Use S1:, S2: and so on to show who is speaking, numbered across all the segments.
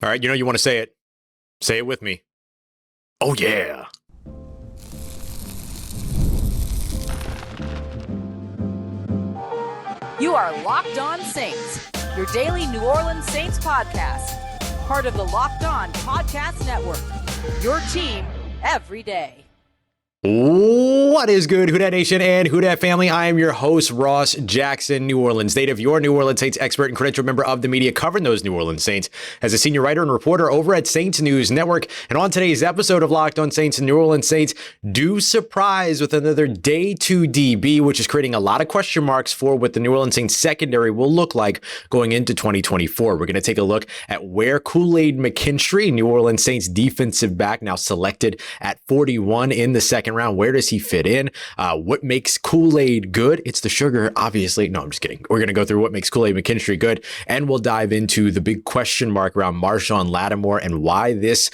S1: All right, you want to say it. Say it with me. Oh, yeah.
S2: You are Locked On Saints, your daily New Orleans Saints podcast. Part of the Locked On Podcast Network, your team every day.
S1: What is good, Who Dat Nation and Who Dat family? I am your host, Ross Jackson, New Orleans native, your New Orleans Saints expert and credentialed member of the media covering those New Orleans Saints as a senior writer and reporter over at Saints News Network. And on today's episode of Locked On Saints and New Orleans Saints, do surprise with another day 2 DB, which is creating a lot of question marks for what the New Orleans Saints secondary will look like going into 2024. We're going to take a look at where KoolAid McKinstry, New Orleans Saints defensive back, now selected at 41 in the second round. Where does he fit in? What makes Kool-Aid good? It's the sugar, obviously. No, I'm just kidding. We're going to go through what makes KoolAid McKinstry good, and we'll dive into the big question mark around Marshon Lattimore and why this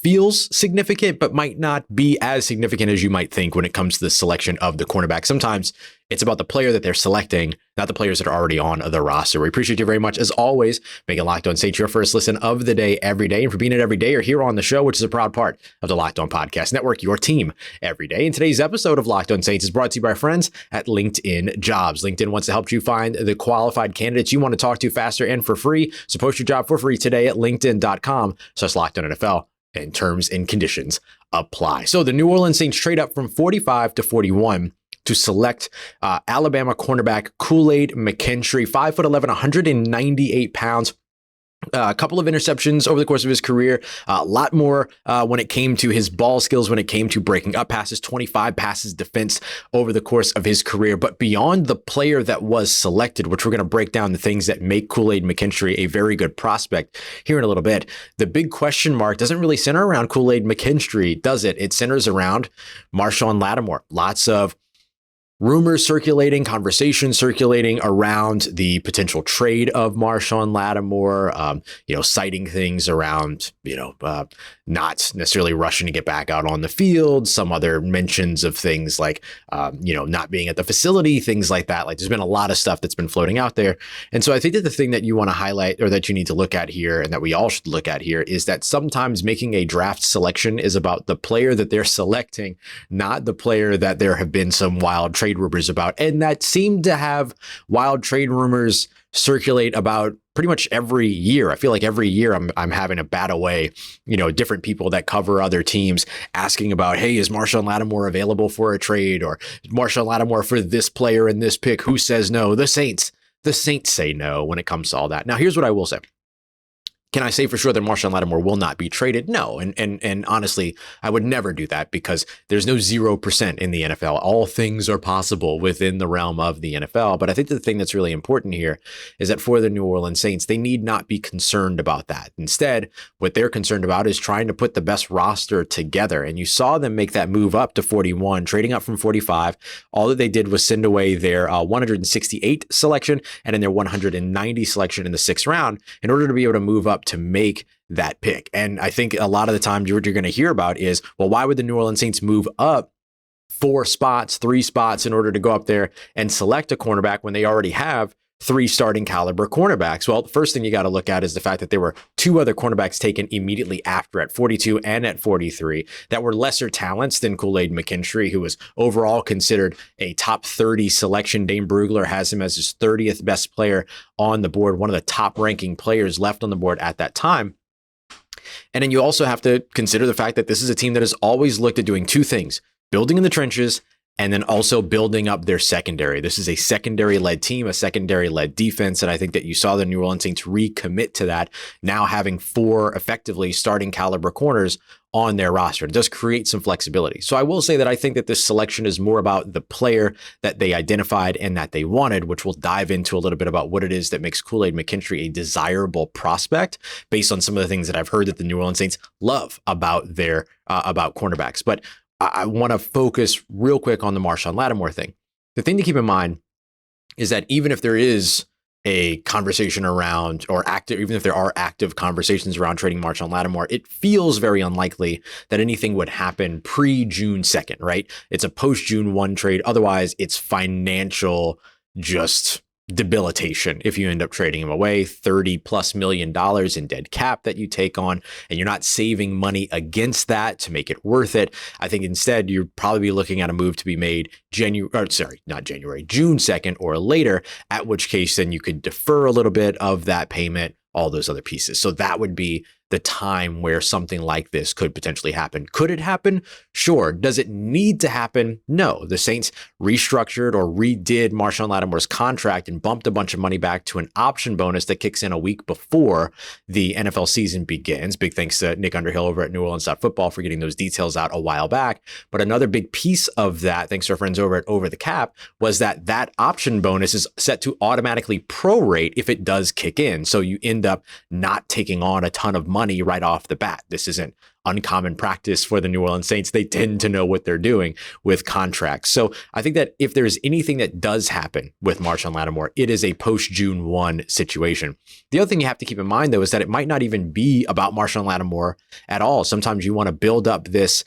S1: feels significant, but might not be as significant as you might think when it comes to the selection of the cornerback. Sometimes it's about the player that they're selecting, not the players that are already on the roster. We appreciate you very much, as always, making Locked On Saints your first listen of the day every day, and for being it every day or here on the show, which is a proud part of the Locked On Podcast Network, your team every day. And today's episode of Locked On Saints is brought to you by our friends at LinkedIn Jobs. LinkedIn wants to help you find the qualified candidates you want to talk to faster and for free. So post your job for free today at linkedin.com/LockedOnNFL, and terms and conditions apply. So the New Orleans Saints trade up from 45 to 41 to select Alabama cornerback KoolAid McKinstry, 5'11", 198 pounds. A couple of interceptions over the course of his career, a lot more when it came to his ball skills, when it came to breaking up passes, 25 passes defense over the course of his career. But beyond the player that was selected, which we're going to break down the things that make KoolAid McKinstry a very good prospect here in a little bit, the big question mark doesn't really center around KoolAid McKinstry, does it? It centers around Marshon Lattimore. Lots of rumors circulating, conversations circulating around the potential trade of Marshon Lattimore, citing things around, not necessarily rushing to get back out on the field, some other mentions of things like, not being at the facility, things like that. Like there's been a lot of stuff that's been floating out there. And so I think that the thing that you want to highlight, or that you need to look at here, and that we all should look at here, is that sometimes making a draft selection is about the player that they're selecting, not the player that there have been some wild trade rumors about. And that seemed to have wild trade rumors circulate about pretty much every year. I feel like every year I'm having a bat away, different people that cover other teams asking about, hey, is Marshon Lattimore available for a trade? Or Marshon Lattimore for this player and this pick? Who says no? The Saints say no when it comes to all that. Now, here's what I will say. Can I say for sure that Marshon Lattimore will not be traded? No. And honestly, I would never do that because there's no 0% in the NFL. All things are possible within the realm of the NFL. But I think the thing that's really important here is that for the New Orleans Saints, they need not be concerned about that. Instead, what they're concerned about is trying to put the best roster together. And you saw them make that move up to 41, trading up from 45. All that they did was send away their 168 selection and then their 190 selection in the 6th round in order to be able to move up to make that pick. And I think a lot of the time what you're going to hear about is, well, why would the New Orleans Saints move up 3 spots in order to go up there and select a cornerback when they already have 3 starting caliber cornerbacks? Well, the first thing you got to look at is the fact that there were 2 other cornerbacks taken immediately after at 42 and at 43 that were lesser talents than KoolAid McKinstry, who was overall considered a top 30 selection. Dane Brugler has him as his 30th best player on the board, one of the top ranking players left on the board at that time. And then you also have to consider the fact that this is a team that has always looked at doing 2 things: building in the trenches and then also building up their secondary. This is a secondary-led team, a secondary-led defense, and I think that you saw the New Orleans Saints recommit to that, now having 4 effectively starting caliber corners on their roster. It does create some flexibility. So I will say that I think that this selection is more about the player that they identified and that they wanted, which we'll dive into a little bit about what it is that makes KoolAid McKinstry a desirable prospect based on some of the things that I've heard that the New Orleans Saints love about their about cornerbacks. But I want to focus real quick on the Marshon Lattimore thing. The thing to keep in mind is that even if there is a conversation around, or active, even if there are active conversations around trading Marshon Lattimore, it feels very unlikely that anything would happen pre-June 2nd, right? It's a post-June 1 trade. Otherwise, it's financial just debilitation if you end up trading him away. $30+ million in dead cap that you take on, and you're not saving money against that to make it worth it. I think instead you'd probably be looking at a move to be made June 2nd or later, at which case then you could defer a little bit of that payment, all those other pieces. So that would be the time where something like this could potentially happen. Could it happen? Sure. Does it need to happen? No. The Saints restructured or redid Marshon Lattimore's contract and bumped a bunch of money back to an option bonus that kicks in a week before the NFL season begins. Big thanks to Nick Underhill over at New Orleans Football for getting those details out a while back. But another big piece of that, thanks to our friends over at Over the Cap, was that option bonus is set to automatically prorate if it does kick in. So you end up not taking on a ton of money right off the bat. This isn't uncommon practice for the New Orleans Saints. They tend to know what they're doing with contracts. So I think that if there's anything that does happen with Marshon Lattimore, it is a post-June 1 situation. The other thing you have to keep in mind, though, is that it might not even be about Marshon Lattimore at all. Sometimes you want to build up this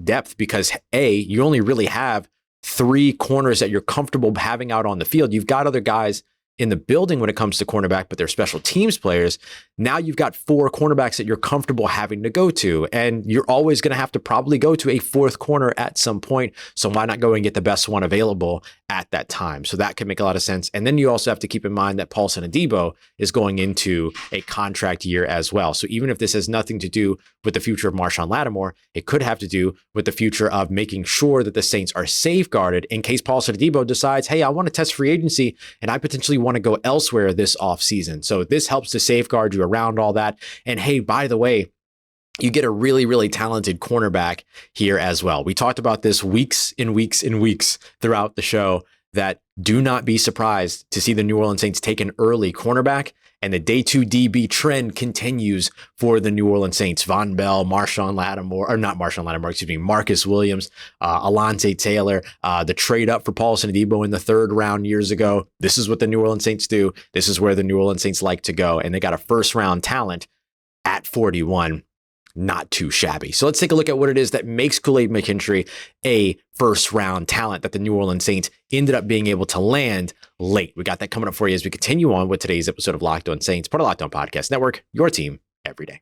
S1: depth because, A, you only really have 3 corners that you're comfortable having out on the field. You've got other guys in the building when it comes to cornerback, but they're special teams players. Now you've got 4 cornerbacks that you're comfortable having to go to, and you're always going to have to probably go to a 4th corner at some point. So why not go and get the best one available at that time? So that can make a lot of sense. And then you also have to keep in mind that Paulson Adebo is going into a contract year as well. So even if this has nothing to do with the future of Marshon Lattimore, it could have to do with the future of making sure that the Saints are safeguarded in case Paulson Adebo decides, hey, I want to test free agency and I potentially want to go elsewhere this offseason. So this helps to safeguard you around all that. And hey, by the way, you get a really, really talented cornerback here as well. We talked about this weeks and weeks and weeks throughout the show, that do not be surprised to see the New Orleans Saints take an early cornerback, and the day 2 DB trend continues for the New Orleans Saints. Von Bell, Marshon Lattimore, or not Marshon Lattimore, excuse me, Marcus Williams, Alontae Taylor, the trade up for Paulson Adebo in the 3rd round years ago. This is what the New Orleans Saints do. This is where the New Orleans Saints like to go, and they got a 1st round talent at 41. Not too shabby. So let's take a look at what it is that makes KoolAid McKinstry a 1st round talent that the New Orleans Saints ended up being able to land late. We got that coming up for you as we continue on with today's episode of Locked On Saints, part of Locked On Podcast Network, your team every day.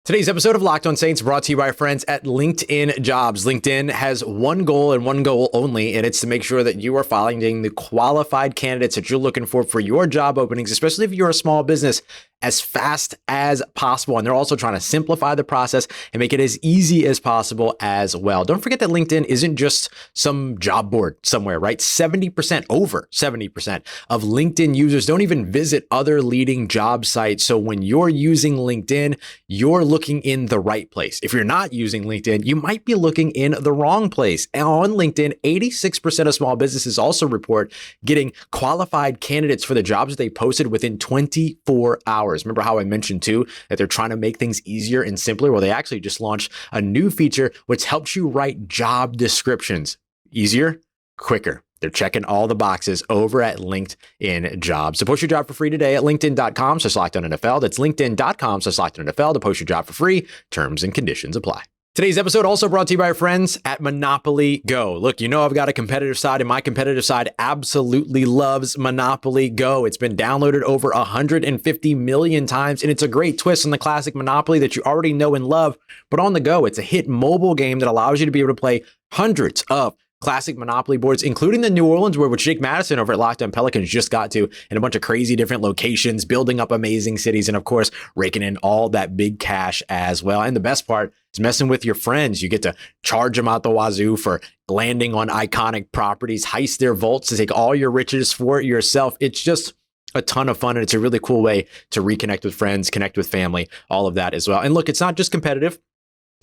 S1: Today's episode of Locked On Saints brought to you by our friends at LinkedIn Jobs. LinkedIn has one goal and one goal only, and it's to make sure that you are finding the qualified candidates that you're looking for your job openings, especially if you're a small business, as fast as possible. And they're also trying to simplify the process and make it as easy as possible as well. Don't forget that LinkedIn isn't just some job board somewhere, right? Over 70% of LinkedIn users don't even visit other leading job sites. So when you're using LinkedIn, you're looking in the right place. If you're not using LinkedIn, you might be looking in the wrong place. And on LinkedIn, 86% of small businesses also report getting qualified candidates for the jobs that they posted within 24 hours. Remember how I mentioned too that they're trying to make things easier and simpler? Well, they actually just launched a new feature which helps you write job descriptions easier, quicker. They're checking all the boxes over at LinkedIn Jobs. So post your job for free today at linkedin.com/LockedOnNFL. That's linkedin.com/LockedOnNFL to post your job for free. Terms and conditions apply. Today's episode also brought to you by our friends at Monopoly Go. Look, you know I've got a competitive side, and my competitive side absolutely loves Monopoly Go. It's been downloaded over 150 million times, and it's a great twist on the classic Monopoly that you already know and love, but on the go. It's a hit mobile game that allows you to be able to play hundreds of classic Monopoly boards, including the New Orleans, which Jake Madison over at Locked On Pelicans just got to, in a bunch of crazy different locations, building up amazing cities, and of course, raking in all that big cash as well. And the best part is messing with your friends. You get to charge them out the wazoo for landing on iconic properties, heist their vaults to take all your riches for it yourself. It's just a ton of fun, and it's a really cool way to reconnect with friends, connect with family, all of that as well. And look, it's not just competitive.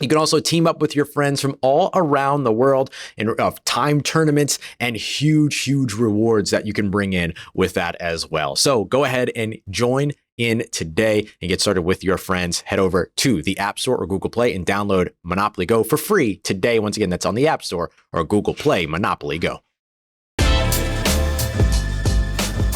S1: You can also team up with your friends from all around the world in time tournaments and huge rewards that you can bring in with that as well. So go ahead and join in today and get started with your friends. Head over to the App Store or Google Play and download Monopoly Go for free today. Once again, that's on the App Store or Google Play, Monopoly Go.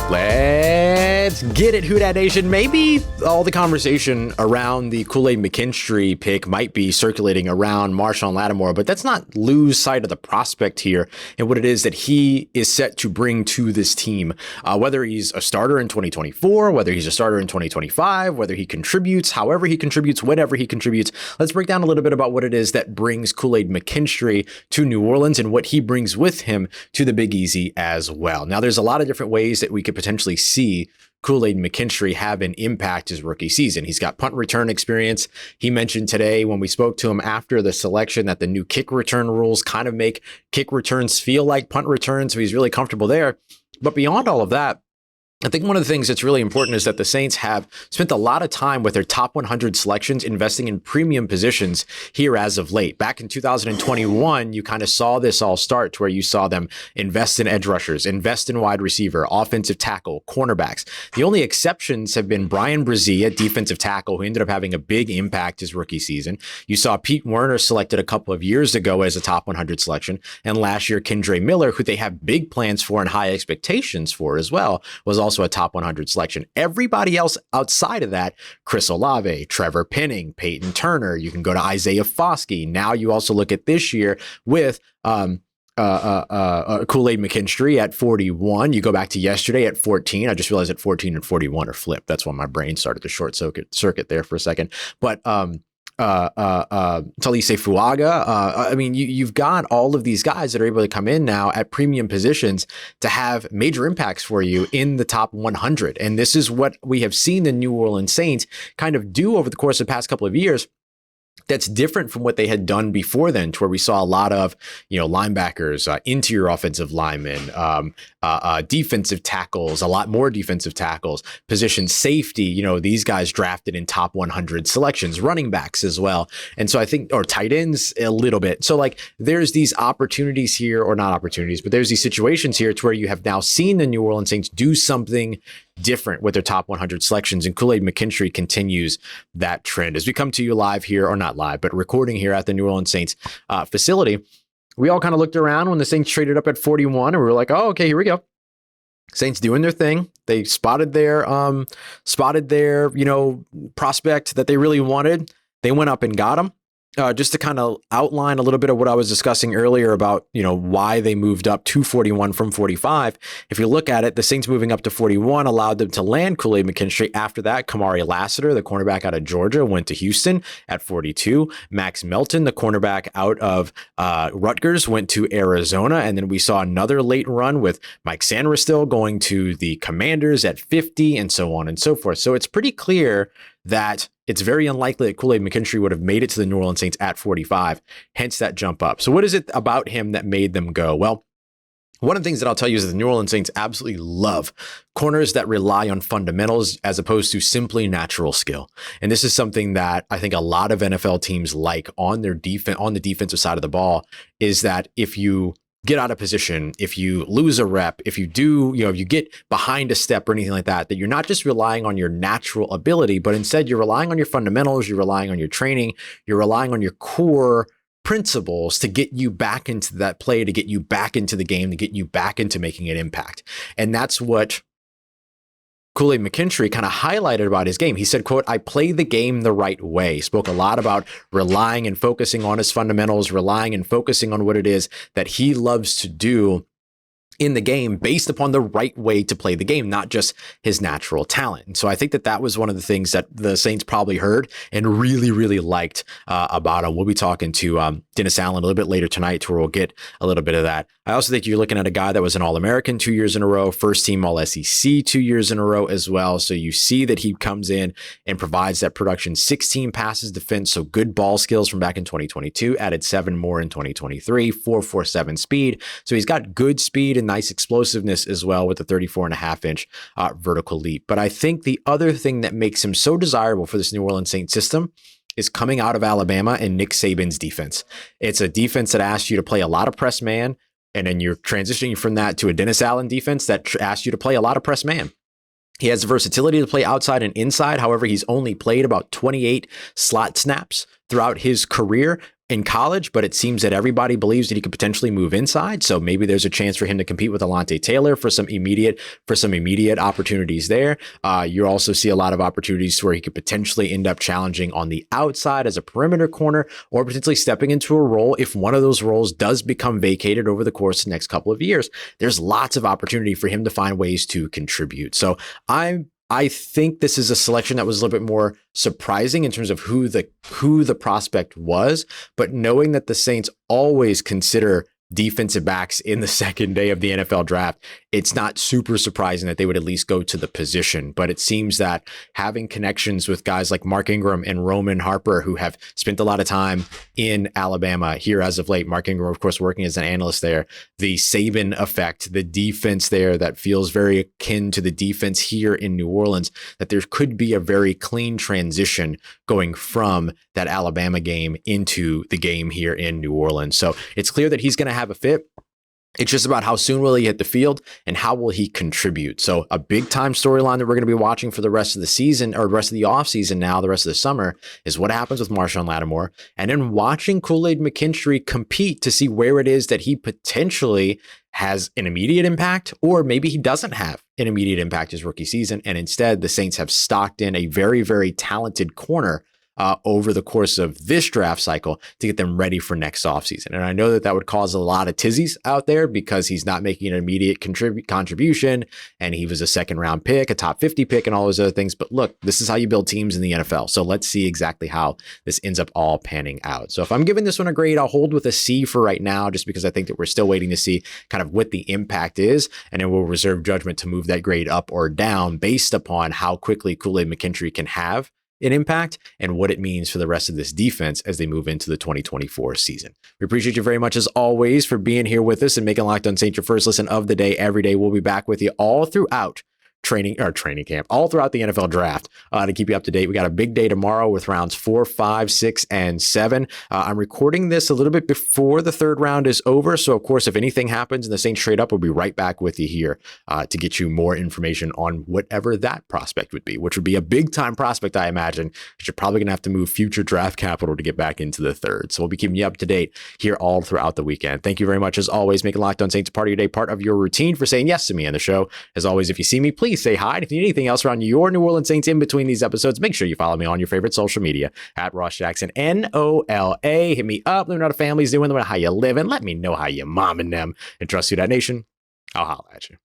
S1: Let's Let's get it, Who Dat Nation. Maybe all the conversation around the Kool-Aid McKinstry pick might be circulating around Marshon Lattimore, but let's not lose sight of the prospect here and what it is that he is set to bring to this team. Whether he's a starter in 2024, whether he's a starter in 2025, whether he contributes, however he contributes, whenever he contributes. Let's break down a little bit about what it is that brings Kool-Aid McKinstry to New Orleans and what he brings with him to the Big Easy as well. Now, there's a lot of different ways that we could potentially see Kool-Aid McKinstry have an impact his rookie season. He's got punt return experience. He mentioned today when we spoke to him after the selection that the new kick return rules kind of make kick returns feel like punt returns, so he's really comfortable there. But beyond all of that, I think one of the things that's really important is that the Saints have spent a lot of time with their top 100 selections investing in premium positions here as of late. Back in 2021, you kind of saw this all start to where you saw them invest in edge rushers, invest in wide receiver, offensive tackle, cornerbacks. The only exceptions have been Brian Brzee at defensive tackle, who ended up having a big impact his rookie season. You saw Pete Werner selected a couple of years ago as a top 100 selection. And last year, Kendre Miller, who they have big plans for and high expectations for as well, was also a top 100 selection. Everybody else outside of that, Chris Olave, Trevor Penning, Peyton Turner, you can go to Isaiah Foskey. Now you also look at this year with Kool-Aid McKinstry at 41. You go back to yesterday at 14. I just realized that 14 and 41 are flipped. That's when my brain started to short circuit there for a second. But Talise Fuaga. I mean, you've got all of these guys that are able to come in now at premium positions to have major impacts for you in the top 100. And this is what we have seen the New Orleans Saints kind of do over the course of the past couple of years. That's different from what they had done before then, to where we saw a lot of, linebackers, interior offensive linemen, defensive tackles, a lot more defensive tackles, position safety, these guys drafted in top 100 selections, running backs as well. And so I think, or tight ends a little bit. So there's these opportunities here, or not opportunities, but there's these situations here to where you have now seen the New Orleans Saints do something different with their top 100 selections, and Kool-Aid McKinstry continues that trend. As we come to you live here, or not live, but recording here at the New Orleans Saints facility, we all kind of looked around when the Saints traded up at 41, and we were like, oh, okay, here we go. Saints doing their thing. They spotted their prospect that they really wanted. They went up and got him. Just to kind of outline a little bit of what I was discussing earlier about, why they moved up to 41 from 45. If you look at it, the Saints moving up to 41 allowed them to land Kool-Aid McKinstry. After that, Kamari Lassiter, the cornerback out of Georgia, went to Houston at 42. Max Melton, the cornerback out of Rutgers, went to Arizona. And then we saw another late run with Mike Sanderstil going to the Commanders at 50, and so on and so forth. So it's pretty clear that it's very unlikely that Kool-Aid McKinstry would have made it to the New Orleans Saints at 45, hence that jump up. So what is it about him that made them go? Well, one of the things that I'll tell you is that the New Orleans Saints absolutely love corners that rely on fundamentals as opposed to simply natural skill. And this is something that I think a lot of NFL teams like on their defense, on the defensive side of the ball, is that if you get out of position, if you lose a rep, if you do, if you get behind a step or anything like that, that you're not just relying on your natural ability, but instead you're relying on your fundamentals, you're relying on your training, you're relying on your core principles to get you back into that play, to get you back into the game, to get you back into making an impact. And that's what Kool-Aid McKinstry kind of highlighted about his game. He said, quote, "I play the game the right way." Spoke a lot about relying and focusing on his fundamentals, relying and focusing on what it is that he loves to do in the game based upon the right way to play the game, not just his natural talent. And so I think that that was one of the things that the Saints probably heard and really, really liked about him. We'll be talking to Dennis Allen a little bit later tonight, where we'll get a little bit of that. I also think you're looking at a guy that was an All-American 2 years in a row, first team All-SEC 2 years in a row as well. So you see that he comes in and provides that production. 16 passes defense, so good ball skills from back in 2022, added 7 more in 2023, 4.47 speed. So he's got good speed and nice explosiveness as well with the 34.5-inch vertical leap. But I think the other thing that makes him so desirable for this New Orleans Saints system is coming out of Alabama and Nick Saban's defense. It's a defense that asks you to play a lot of press man, and then you're transitioning from that to a Dennis Allen defense that asks you to play a lot of press man. He has the versatility to play outside and inside. However, he's only played about 28 slot snaps throughout his career. in college, but it seems that everybody believes that he could potentially move inside. So maybe there's a chance for him to compete with Alontae Taylor for some immediate opportunities there. You also see a lot of opportunities where he could potentially end up challenging on the outside as a perimeter corner, or potentially stepping into a role if one of those roles does become vacated over the course of the next couple of years. There's lots of opportunity for him to find ways to contribute. So I think this is a selection that was a little bit more surprising in terms of who the prospect was, but knowing that the Saints always consider defensive backs in the second day of the NFL draft, it's not super surprising that they would at least go to the position. But it seems that having connections with guys like Mark Ingram and Roman Harper, who have spent a lot of time in Alabama here as of late, Mark Ingram, of course, working as an analyst there, the Saban effect, the defense there that feels very akin to the defense here in New Orleans, that there could be a very clean transition going from that Alabama game into the game here in New Orleans. So it's clear that he's going to have a fit. It's just about how soon will he hit the field and how will he contribute. So a big time storyline that we're going to be watching for the rest of the season, or the rest of the off season now, the rest of the summer, is what happens with Marshon Lattimore. And then watching KoolAid McKinstry compete to see where it is that he potentially has an immediate impact, or maybe he doesn't have an immediate impact his rookie season. And instead the Saints have stocked in a very, very talented corner over the course of this draft cycle to get them ready for next offseason. And I know that that would cause a lot of tizzies out there because he's not making an immediate contribution, and he was a second round pick, a top 50 pick, and all those other things. But look, this is how you build teams in the NFL. So let's see exactly how this ends up all panning out. So if I'm giving this one a grade, I'll hold with a C for right now, just because I think that we're still waiting to see kind of what the impact is, and then we'll reserve judgment to move that grade up or down based upon how quickly KoolAid McKinstry can have an impact and what it means for the rest of this defense as they move into the 2024 season. We appreciate you very much, as always, for being here with us and making Locked On Saints your first listen of the day every day. We'll be back with you all throughout training camp, all throughout the NFL draft to keep you up to date. We got a big day tomorrow with rounds 4, 5, 6, and 7. I'm recording this a little bit before the third round is over. So, of course, if anything happens and the Saints trade up, we'll be right back with you here to get you more information on whatever that prospect would be, which would be a big time prospect, I imagine, because you're probably going to have to move future draft capital to get back into the third. So we'll be keeping you up to date here all throughout the weekend. Thank you very much, as always, making Locked On Saints a part of your day, part of your routine, for saying yes to me on the show. As always, if you see me, please say hi. And if you need anything else around your New Orleans Saints in between these episodes, make sure you follow me on your favorite social media at Ross Jackson, NOLA. Hit me up. Let me know how the family's doing. Let me know how you living. Let me know how you momming them. And trust Who Dat Nation. I'll holla at you.